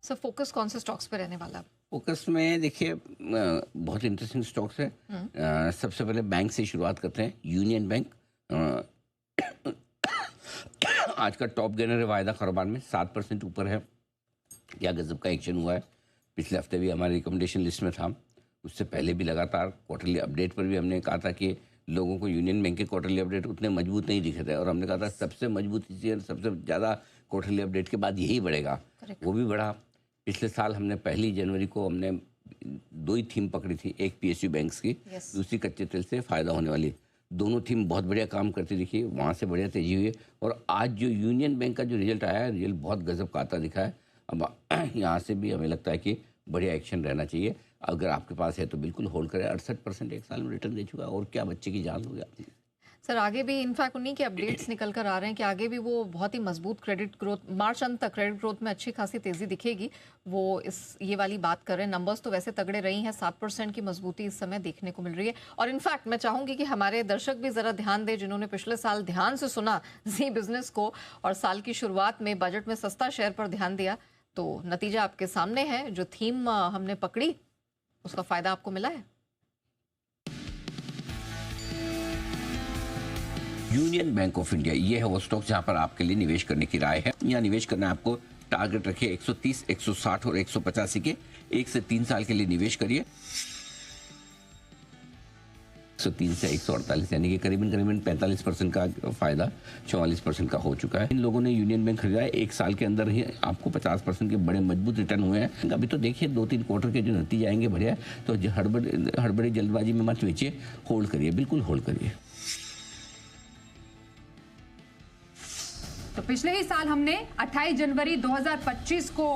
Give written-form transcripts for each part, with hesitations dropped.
Sir focus कौन से stocks पे रहने वाला है? फोकस में देखिए बहुत इंटरेस्टिंग स्टॉक्स है। सबसे पहले बैंक से शुरुआत करते हैं। यूनियन बैंक आज का टॉप गेनर है वायदा कारोबार में, 7% ऊपर है। क्या गजब का एक्शन हुआ है। पिछले हफ्ते भी हमारे रिकमेंडेशन लिस्ट में था, उससे पहले भी लगातार क्वार्टरली अपडेट पर भी हमने कहा था कि लोगों को यूनियन बैंक के क्वार्टरली अपडेट उतने मजबूत नहीं दिखे थे, और हमने कहा था सबसे मजबूत चीज़, सबसे ज़्यादा क्वार्टरली अपडेट के बाद यही बढ़ेगा। वो भी बढ़ा। पिछले साल हमने 1 जनवरी को हमने 2 ही थीम पकड़ी थी, एक PSU बैंक्स की, दूसरी कच्चे तेल से फ़ायदा होने वाली। दोनों थीम बहुत बढ़िया काम करती दिखी, वहाँ से बढ़िया तेजी हुई है। और आज जो यूनियन बैंक का जो रिजल्ट आया है, रिजल्ट बहुत गजब का आता दिखा है। अब यहाँ से भी हमें लगता है कि बढ़िया एक्शन रहना चाहिए। अगर आपके पास है तो बिल्कुल होल्ड करें। 68% एक साल में रिटर्न दे चुका है, और क्या बच्चे की जान हो गया। सर आगे भी इनफैक्ट उन्हीं के अपडेट्स निकल कर आ रहे हैं कि आगे भी वो बहुत ही मजबूत क्रेडिट ग्रोथ, मार्च अंत तक क्रेडिट ग्रोथ में अच्छी खासी तेजी दिखेगी। वो ये वाली बात कर रहे हैं। नंबर्स तो वैसे तगड़े रही हैं, 7% की मजबूती इस समय देखने को मिल रही है। और इनफैक्ट मैं चाहूंगी कि हमारे दर्शक भी जरा ध्यान दें, जिन्होंने पिछले साल ध्यान से सुना जी बिजनेस को और साल की शुरुआत में बजट में सस्ता शेयर पर ध्यान दिया, तो नतीजा आपके सामने है। जो थीम हमने पकड़ी उसका फायदा आपको मिला है। यूनियन बैंक ऑफ इंडिया ये है वो स्टॉक जहां पर आपके लिए निवेश करने की राय है। यहाँ निवेश करना है आपको। टारगेट रखिए 130, 160 और 185 के। 1 से 3 साल के लिए निवेश करिए। 103 से 148 यानी कि करीबन 45% का फायदा 44% का हो चुका है। इन लोगों ने यूनियन बैंक खरीदा है, 1 साल के अंदर ही आपको 50% के बड़े मजबूत रिटर्न हुए हैं। अभी तो देखिए 2-3 क्वार्टर के जो नतीजे आएंगे बढ़िया, तो हड़बड़ी जल्दबाजी में मत बेचिए, होल्ड करिए, बिल्कुल होल्ड करिए। तो पिछले ही साल हमने 28 जनवरी 2025 को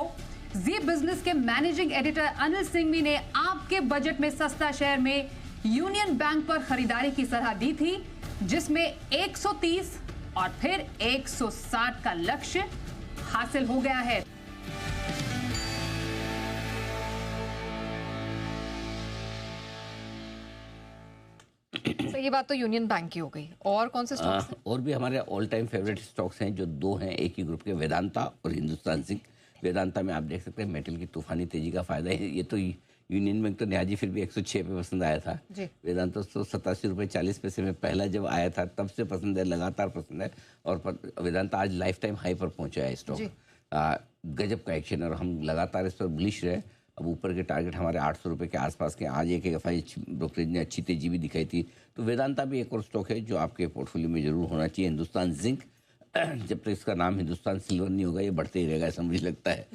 जी बिजनेस के मैनेजिंग एडिटर अनिल सिंघवी ने आपके बजट में सस्ता शेयर में यूनियन बैंक पर खरीदारी की सलाह दी थी, जिसमें 130 और फिर 160 का लक्ष्य हासिल हो गया है। तो ये बात तो यूनियन बैंक की हो गई। और कौन से स्टॉक्स हैं? और भी हमारे ऑल टाइम फेवरेट स्टॉक्स हैं, जो 2 हैं एक ही ग्रुप के, वेदांता और हिंदुस्तान जिंक। वेदांता में आप देख सकते हैं मेटल की तूफानी तेजी का फायदा है। ये तो यूनियन बैंक तो न्याजी फिर भी 106 पे पसंद आया था। वेदांता तो 87.40 रुपये में पहला जब आया था तब से पसंद है, लगातार पसंद है। और वेदांता आज लाइफ टाइम हाई पर पहुंचा है स्टॉक। गजब का एक्शन, और हम लगातार इस पर बुलिश रहे। अब ऊपर के टारगेट हमारे 800 रुपये के आसपास के। आज एक FI ब्रोकरेज ने अच्छी तेजी भी दिखाई थी। तो वेदांता भी एक और स्टॉक है जो आपके पोर्टफोलियो में जरूर होना चाहिए। हिंदुस्तान जिंक, जब तक इसका नाम हिंदुस्तान सिल्वर नहीं होगा ये बढ़ते ही रहेगा, ऐसा मुझे लगता है।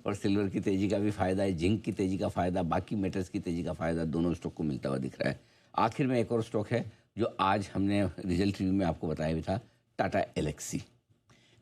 और सिल्वर की तेजी का भी फायदा है, जिंक की तेजी का फायदा, बाकी मेटल्स की तेजी का फायदा, दोनों स्टॉक को मिलता हुआ दिख रहा है। आखिर में एक और स्टॉक है जो आज हमने रिजल्ट रिव्यू में आपको बताया भी था, टाटा एलेक्सी।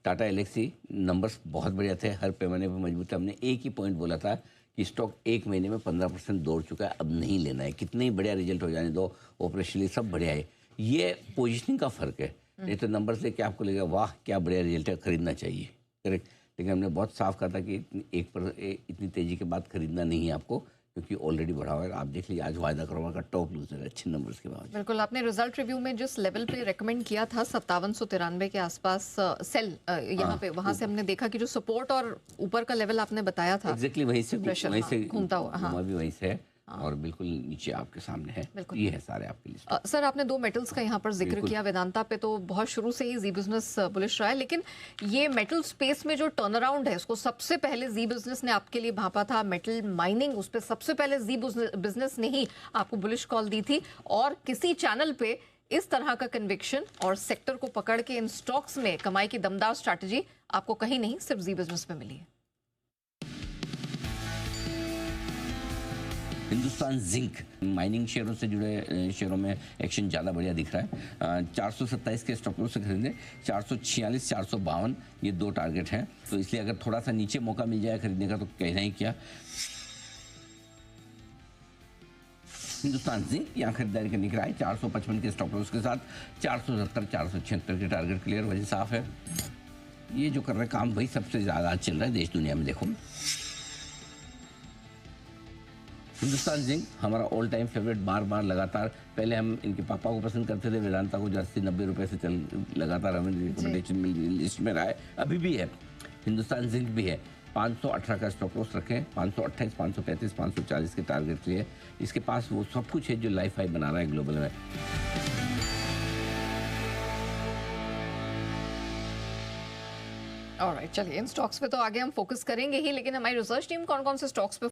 टाटा एलेक्सी नंबर्स बहुत बढ़िया थे, हर पैमाने पर मजबूत थे। हमने एक ही पॉइंट बोला था कि स्टॉक 1 महीने में 15% दौड़ चुका है, अब नहीं लेना है। कितने ही बढ़िया रिजल्ट हो जाने दो, ऑपरेशनली सब बढ़िया है। ये पोजीशनिंग का फर्क है। नहीं तो नंबर से क्या आपको लगेगा वाह क्या बढ़िया रिजल्ट है, खरीदना चाहिए, करेक्ट। लेकिन हमने बहुत साफ कहा था कि इतनी तेजी के बाद खरीदना नहीं है आपको, क्योंकि ऑलरेडी बढ़ा हुआ है। आप देख लीजिए आज वायदा कारोबार का टॉप लूजर है अच्छे नंबर्स के बाद। बिल्कुल, आपने रिजल्ट रिव्यू में जिस लेवल पे रेकमेंड किया था 5793 के आसपास सेल यहाँ पे, वहां से हमने देखा कि जो सपोर्ट और ऊपर का लेवल आपने बताया था एग्जैक्टली वहीं से घूमता हुआ भी वहीं से है। और बिल्कुल नीचे आपके सामने है। ये है सारे आपके लिस्ट। सर आपने 2 मेटल्स का यहाँ पर जिक्र किया। वेदांता पे तो बहुत शुरू से ही जी बिजनेस बुलिश रहा है, लेकिन ये मेटल स्पेस में जो टर्न अराउंड है उसको सबसे पहले जी बिजनेस ने आपके लिए भापा था। मेटल माइनिंग, उस पर सबसे पहले जी बिजनेस ने ही आपको बुलिश कॉल दी थी। और किसी चैनल पे इस तरह का कन्विक्शन और सेक्टर को पकड़ के इन स्टॉक्स में कमाई की दमदार स्ट्रैटेजी आपको कहीं नहीं, सिर्फ जी बिजनेस में मिली है। हिंदुस्तान जिंक माइनिंग शेयरों से जुड़े शेयरों में एक्शन ज़्यादा बढ़िया दिख रहा है। 427 के स्टॉक लॉस से खरीदे, 446, 452 ये 2 टारगेट हैं। तो इसलिए अगर थोड़ा सा नीचे मौका मिल जाए खरीदने का तो कहना ही क्या। हिंदुस्तान जिंक यहाँ खरीदारी करने की राय, 455 के स्टॉप लॉस के साथ 470, 476 के टारगेट क्लियर। वजह साफ है, ये जो कर रहे काम वही सबसे ज़्यादा चल रहा है देश दुनिया में। देखो हिंदुस्तान जिंक हमारा ऑल टाइम फेवरेट, बार बार लगातार। पहले हम इनके पापा को पसंद करते थे, वेदांता को, जो 80-90 रुपये से चल लगातार हमें रिकमेंडेशन लिस्ट में रहा है, अभी भी है। हिंदुस्तान जिंक भी है। 518 का स्टॉप लॉस रखें, 528, 535, 540 के टारगेट लिए। इसके पास वो सब कुछ है जो लाइफ हाई बना रहा है ग्लोबल में। ऑलराइट, चलिए इन स्टॉक्स पे तो आगे हम फोकस करेंगे ही, लेकिन हमारी रिसर्च टीम कौन कौन से स्टॉक्स पे